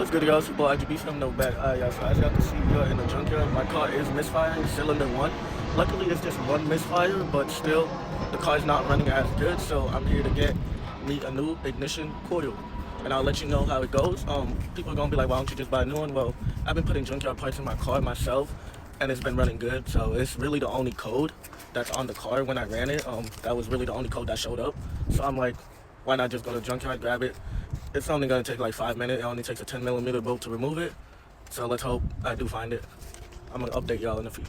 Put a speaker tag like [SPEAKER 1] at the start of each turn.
[SPEAKER 1] What's good, y'all? It's your boy IGB from No Back. Yeah, so as y'all can see here in the junkyard, my car is misfiring, cylinder 1. Luckily, it's just one misfire, but still, the car's not running as good, so I'm here to get me a new ignition coil. And I'll let you know how it goes. People are gonna be like, why don't you just buy a new one? Well, I've been putting junkyard parts in my car myself, and it's been running good, so it's really the only code that's on the car when I ran it. That was really the only code that showed up. So I'm like, why not just go to the junkyard, grab it? It's only gonna take like 5 minutes. It only takes a 10mm bolt to remove it. So let's hope I do find it. I'm gonna update y'all in a few.